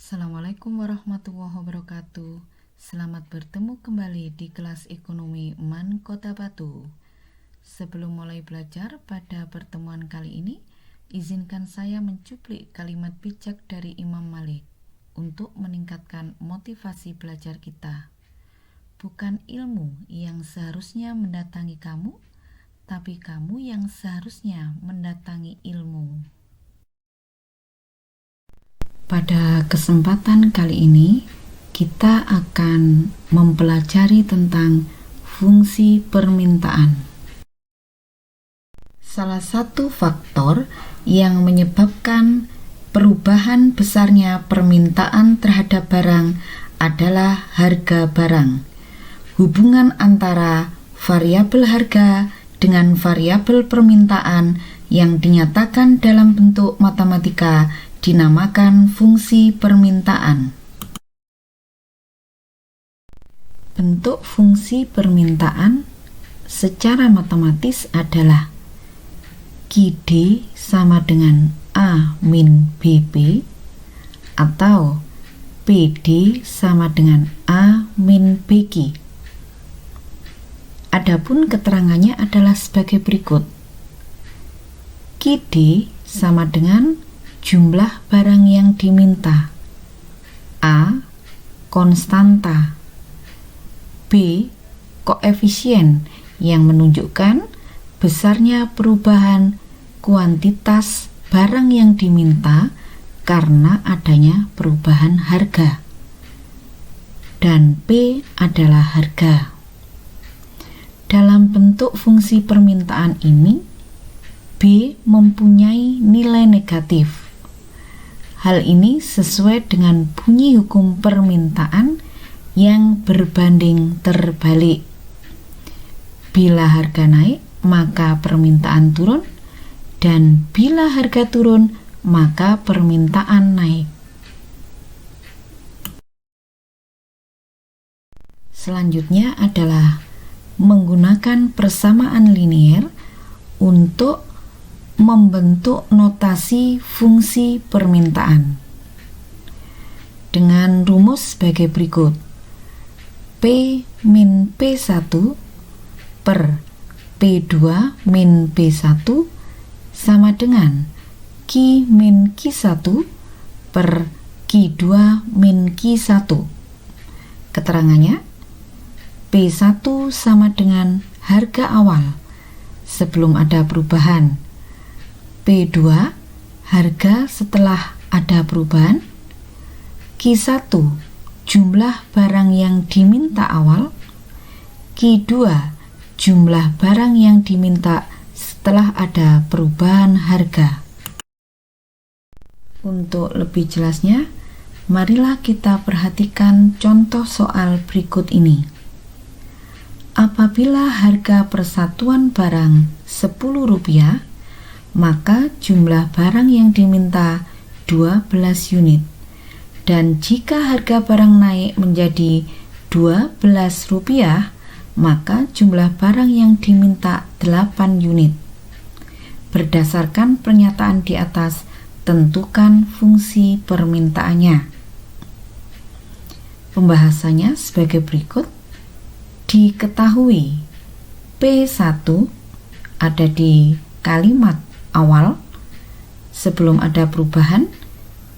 Assalamualaikum warahmatullahi wabarakatuh. Selamat bertemu kembali di kelas ekonomi MAN Kota Batu. Sebelum mulai belajar pada pertemuan kali ini, izinkan saya mencuplik kalimat bijak dari Imam Malik untuk meningkatkan motivasi belajar kita. Bukan ilmu yang seharusnya mendatangi kamu, tapi kamu yang seharusnya mendatangi ilmu. Pada kesempatan kali ini, kita akan mempelajari tentang fungsi permintaan. Salah satu faktor yang menyebabkan perubahan besarnya permintaan terhadap barang adalah harga barang. Hubungan antara variabel harga dengan variabel permintaan yang dinyatakan dalam bentuk matematika dinamakan fungsi permintaan. Bentuk fungsi permintaan secara matematis adalah QD sama dengan A min BP atau PD sama dengan A min BQ. Adapun keterangannya adalah sebagai berikut. QD sama dengan jumlah barang yang diminta, A. konstanta, B. koefisien yang menunjukkan besarnya perubahan kuantitas barang yang diminta karena adanya perubahan harga, dan P adalah harga. Dalam bentuk fungsi permintaan ini, B mempunyai nilai negatif. Hal ini sesuai dengan bunyi hukum permintaan yang berbanding terbalik. Bila harga naik, maka permintaan turun, dan bila harga turun, maka permintaan naik. Selanjutnya adalah menggunakan persamaan linier untuk membentuk notasi fungsi permintaan dengan rumus sebagai berikut. P min P1 per P2 min P1 sama dengan Q min Q1 per Q2 min Q1. Keterangannya, P1 sama dengan harga awal sebelum ada perubahan, P2 harga setelah ada perubahan, Q1 jumlah barang yang diminta awal, Q2 jumlah barang yang diminta setelah ada perubahan harga. Untuk lebih jelasnya, marilah kita perhatikan contoh soal berikut ini. Apabila harga persatuan barang Rp10, maka jumlah barang yang diminta 12 unit. Dan jika harga barang naik menjadi Rp12, maka jumlah barang yang diminta 8 unit. Berdasarkan pernyataan di atas, tentukan fungsi permintaannya. Pembahasannya sebagai berikut. Diketahui P1 ada di kalimat awal sebelum ada perubahan,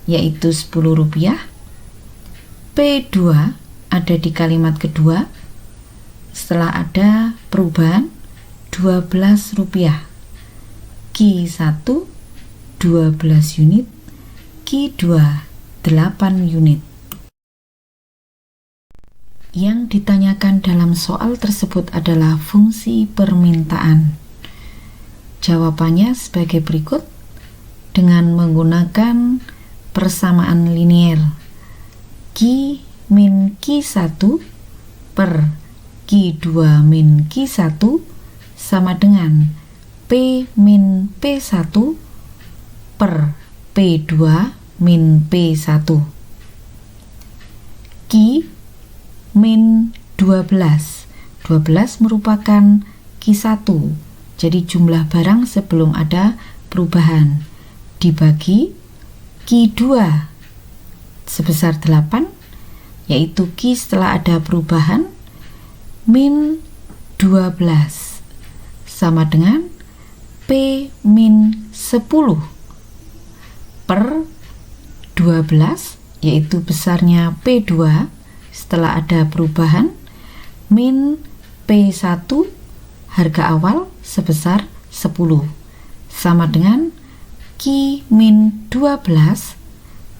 yaitu Rp10. P2 ada di kalimat kedua setelah ada perubahan Rp12. Q1 12 unit, Q2 8 unit. Yang ditanyakan dalam soal tersebut adalah fungsi permintaan. Jawabannya sebagai berikut dengan menggunakan persamaan linier. Q min Q1 per Q2 min Q1 sama dengan P min P1 per P2 min P1. Q min 12. 12 merupakan Q1. Jadi jumlah barang sebelum ada perubahan dibagi Q2 sebesar 8, yaitu Q setelah ada perubahan min 12 sama dengan P min 10 per 12, yaitu besarnya P2 setelah ada perubahan min P1 harga awal sebesar 10 sama dengan Q min 12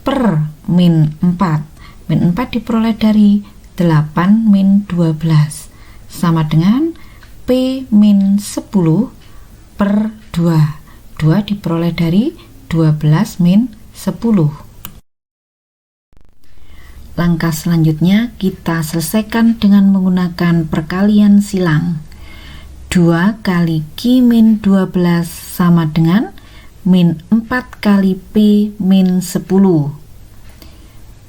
per min 4. Min 4 diperoleh dari 8 min 12 sama dengan P min 10 per 2. 2 diperoleh dari 12 min 10. Langkah selanjutnya kita selesaikan dengan menggunakan perkalian silang. 2 kali Q min 12 sama dengan min 4 kali P min 10.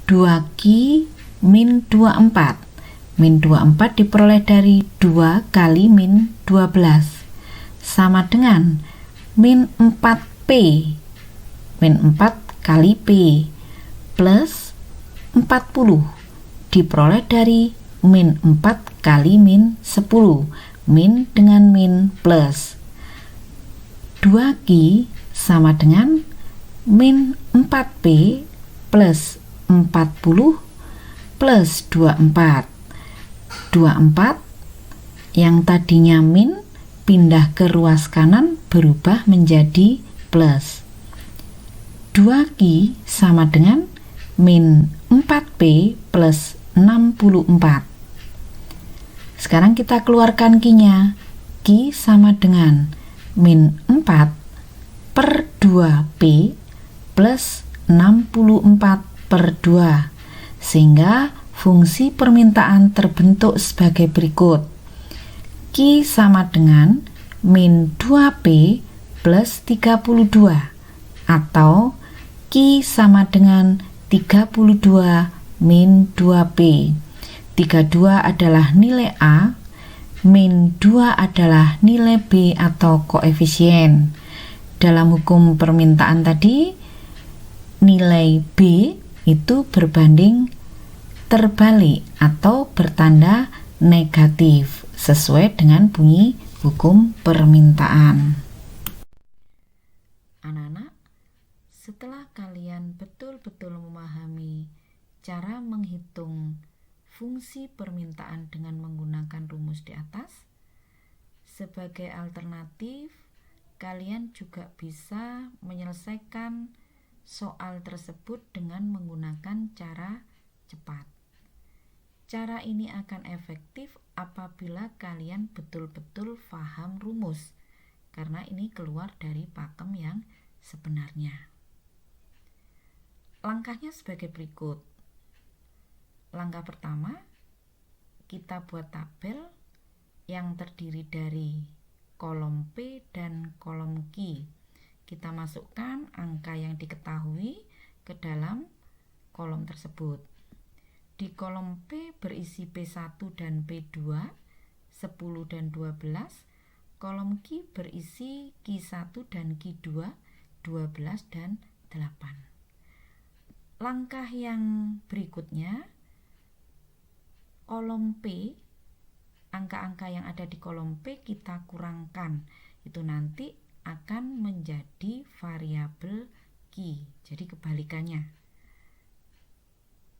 2Q min 24. Min 24 diperoleh dari 2 kali min 12 sama dengan min 4P. Min 4 kali P plus 40 diperoleh dari min 4 kali min 10. Min dengan min plus 2Q sama dengan min 4P plus 40 plus 24. 24 yang tadinya min pindah ke ruas kanan berubah menjadi plus. 2Q sama dengan min 4P plus 64. Sekarang kita keluarkan Q-nya. Q sama dengan min 4 per 2P plus 64 per 2, sehingga fungsi permintaan terbentuk sebagai berikut. Q sama dengan min 2P plus 32, atau Q sama dengan 32 min 2P. 32 adalah nilai A, min 2 adalah nilai B atau koefisien. Dalam hukum permintaan tadi, nilai B itu berbanding terbalik atau bertanda negatif sesuai dengan bunyi hukum permintaan. Anak-anak, setelah kalian betul-betul memahami cara menghitung fungsi permintaan dengan menggunakan rumus di atas, sebagai alternatif kalian juga bisa menyelesaikan soal tersebut dengan menggunakan cara cepat. Cara ini akan efektif apabila kalian betul-betul paham rumus, karena ini keluar dari pakem yang sebenarnya. Langkahnya sebagai berikut. Langkah pertama, kita buat tabel yang terdiri dari kolom P dan kolom Q. Kita masukkan angka yang diketahui ke dalam kolom tersebut. Di kolom P berisi P1 dan P2, 10 dan 12. Kolom Q berisi Q1 dan Q2, 12 dan 8. Langkah yang berikutnya, kolom P, angka-angka yang ada di kolom P kita kurangkan. Itu nanti akan menjadi variabel Q. Jadi kebalikannya.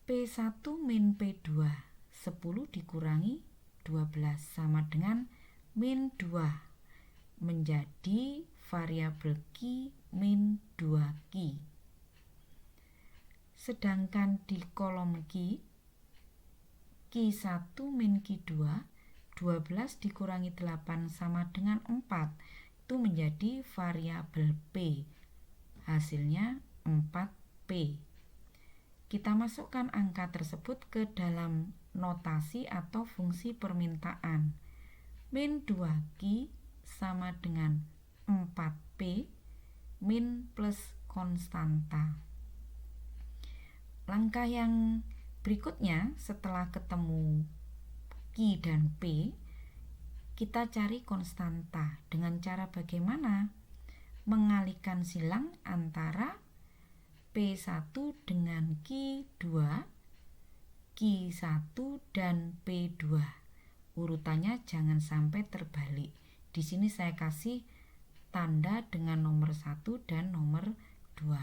P1 min P2, 10 dikurangi 12 sama dengan min 2, menjadi variabel Q min 2Q. Sedangkan di kolom Q, Q1 min Q2, 12 dikurangi 8 sama dengan 4, itu menjadi variabel P. Hasilnya 4P. Kita masukkan angka tersebut ke dalam notasi atau fungsi permintaan. Min 2Q sama dengan 4P min plus konstanta. Langkah yang berikutnya setelah ketemu Q dan P, kita cari konstanta. Dengan cara bagaimana? Mengalihkan silang antara P1 dengan Q2, Q1 dan P2. Urutannya jangan sampai terbalik. Di sini saya kasih tanda dengan nomor 1 dan nomor 2.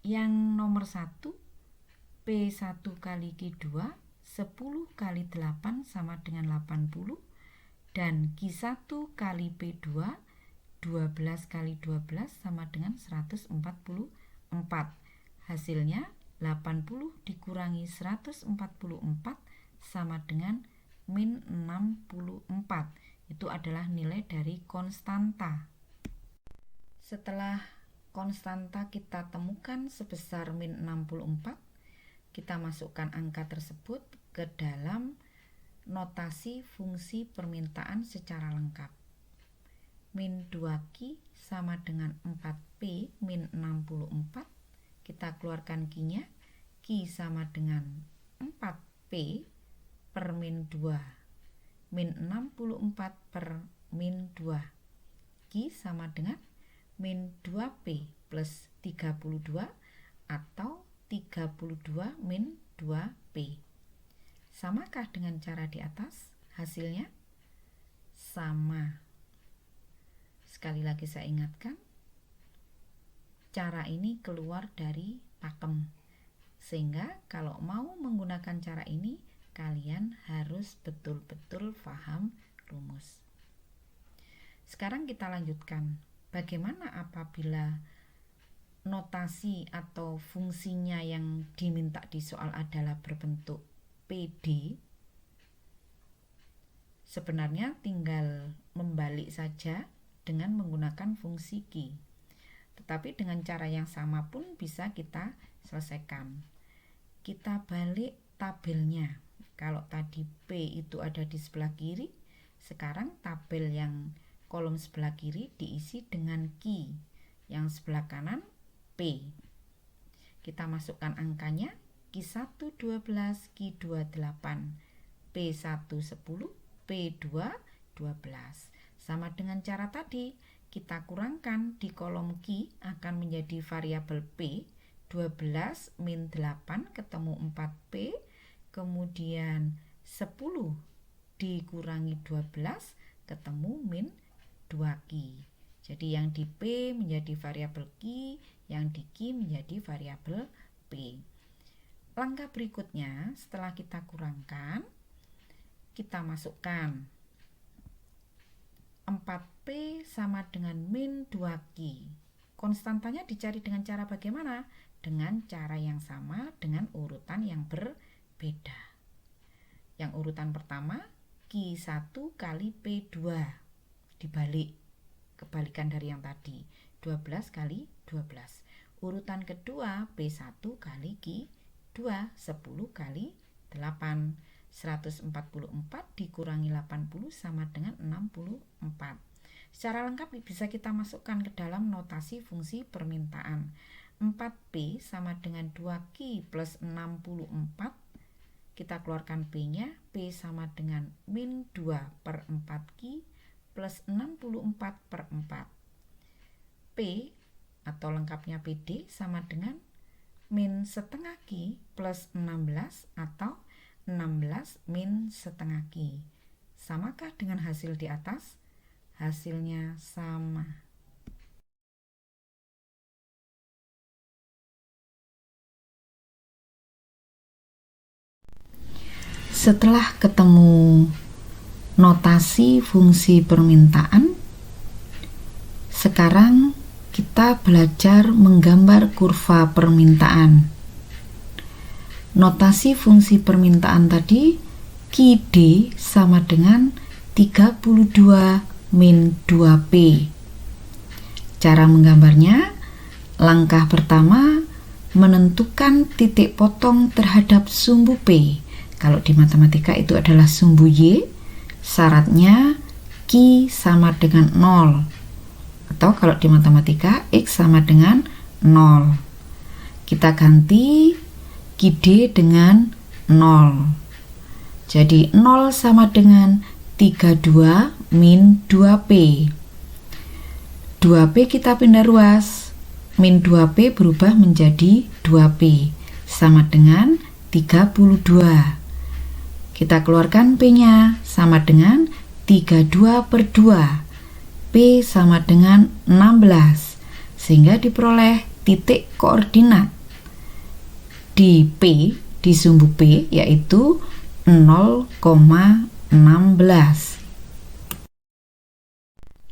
Yang nomor 1, P1 kali Q2, 10 kali 8 sama dengan 80. Dan Q1 kali P2, 12 kali 12 sama dengan 144. Hasilnya 80 dikurangi 144 sama dengan min 64. Itu adalah nilai dari konstanta. Setelah konstanta kita temukan sebesar min 64, kita masukkan angka tersebut ke dalam notasi fungsi permintaan secara lengkap. Min 2Q sama dengan 4P min 64. Kita keluarkan Q-nya. Q sama dengan 4P per min 2. Min 64 per min 2. Q sama dengan min 2P plus 32 atau 32 min 2P. Samakah dengan cara di atas? Hasilnya sama. Sekali lagi saya ingatkan, cara ini keluar dari pakem. Sehingga kalau mau menggunakan cara ini, kalian harus betul-betul paham rumus. Sekarang kita lanjutkan. Bagaimana apabila notasi atau fungsinya yang diminta di soal adalah berbentuk PD? Sebenarnya tinggal membalik saja dengan menggunakan fungsi Q. Tetapi dengan cara yang sama pun bisa kita selesaikan. Kita balik tabelnya. Kalau tadi P itu ada di sebelah kiri, sekarang tabel yang kolom sebelah kiri diisi dengan Q, yang sebelah kanan P. Kita masukkan angkanya, Q1 12, Q2 8, P1 10, P2 12. Sama dengan cara tadi, kita kurangkan di kolom Q akan menjadi variabel P, 12 min 8 ketemu 4P, kemudian 10 dikurangi 12 ketemu min 2Q. Jadi yang di P menjadi variabel Q, yang di Q menjadi variabel P. Langkah berikutnya, setelah kita kurangkan, kita masukkan 4P sama dengan min 2Q. Konstantanya dicari dengan cara bagaimana? Dengan cara yang sama, dengan urutan yang berbeda. Yang urutan pertama, Q1 kali P2. Dibalik, kebalikan dari yang tadi, 12 kali 12. Urutan kedua, P1 kali Q2, 10 kali 8. 144 dikurangi 80 sama dengan 64. Secara lengkap bisa kita masukkan ke dalam notasi fungsi permintaan. 4P sama dengan 2Q plus 64. Kita keluarkan P-nya. P sama dengan min 2 per 4Q plus 64 per 4. P atau lengkapnya PD sama dengan min setengah Q plus 16 atau 16 min setengah Q. Samakah dengan hasil di atas? Hasilnya sama. Setelah ketemu notasi fungsi permintaan, sekarang kita belajar menggambar kurva permintaan. Notasi fungsi permintaan tadi, QD sama dengan 32 min 2P. Cara menggambarnya, langkah pertama, menentukan titik potong terhadap sumbu P. Kalau di matematika itu adalah sumbu Y, syaratnya Q sama dengan 0. Atau kalau di matematika, X sama dengan 0. Kita ganti QD dengan 0. Jadi 0 sama dengan 32 min 2P. 2P kita pindah ruas. min 2P berubah menjadi 2P, sama dengan 32. Kita keluarkan P-nya, sama dengan 32 per 2. P sama dengan 16, sehingga diperoleh titik koordinat di P, di sumbu P, yaitu 0,16.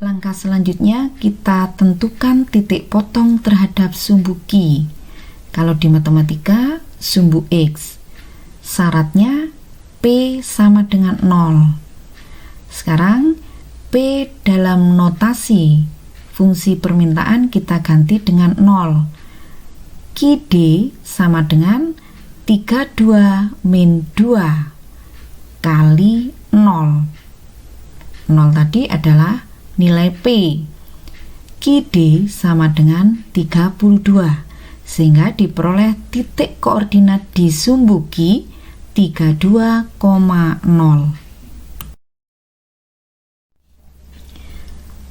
Langkah selanjutnya kita tentukan titik potong terhadap sumbu Q. Kalau di matematika, sumbu X, syaratnya P sama dengan 0. Sekarang P dalam notasi fungsi permintaan kita ganti dengan 0. QD sama dengan 32 min 2 kali 0. 0 tadi adalah nilai P. QD sama dengan 32, sehingga diperoleh titik koordinat di sumbu Q 32,0.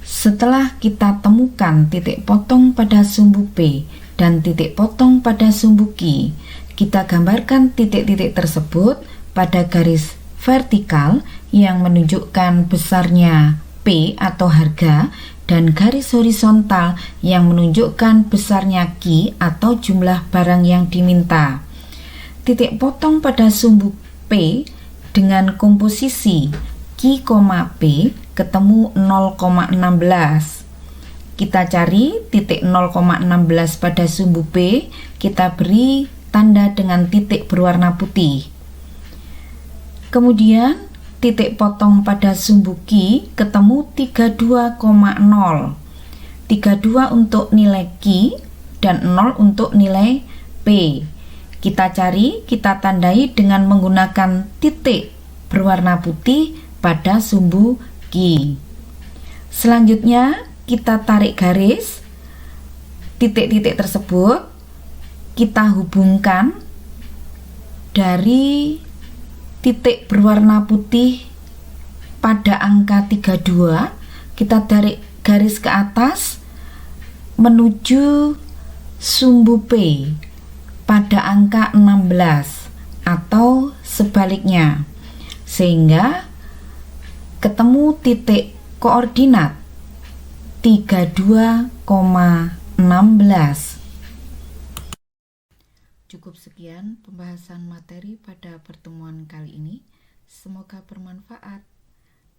Setelah kita temukan titik potong pada sumbu P dan titik potong pada sumbu Q, kita gambarkan titik-titik tersebut pada garis vertikal yang menunjukkan besarnya P atau harga, dan garis horizontal yang menunjukkan besarnya Q atau jumlah barang yang diminta. Titik potong pada sumbu P dengan komposisi Q, P ketemu 0,16. Kita cari titik 0,16 pada sumbu P, kita beri tanda dengan titik berwarna putih. Kemudian titik potong pada sumbu Q ketemu 32,0. 32 untuk nilai Q dan 0 untuk nilai P. Kita cari, kita tandai dengan menggunakan titik berwarna putih pada sumbu Q. Selanjutnya kita tarik garis. Titik-titik tersebut kita hubungkan dari titik berwarna putih pada angka 32, kita tarik garis ke atas menuju sumbu P pada angka 16 atau sebaliknya, sehingga ketemu titik koordinat 32,16. Cukup sekian pembahasan materi pada pertemuan kali ini. Semoga bermanfaat.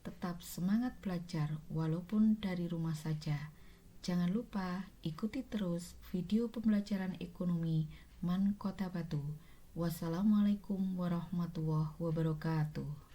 Tetap semangat belajar walaupun dari rumah saja. Jangan lupa ikuti terus video pembelajaran ekonomi MAN Kota Batu. Wassalamualaikum warahmatullahi wabarakatuh.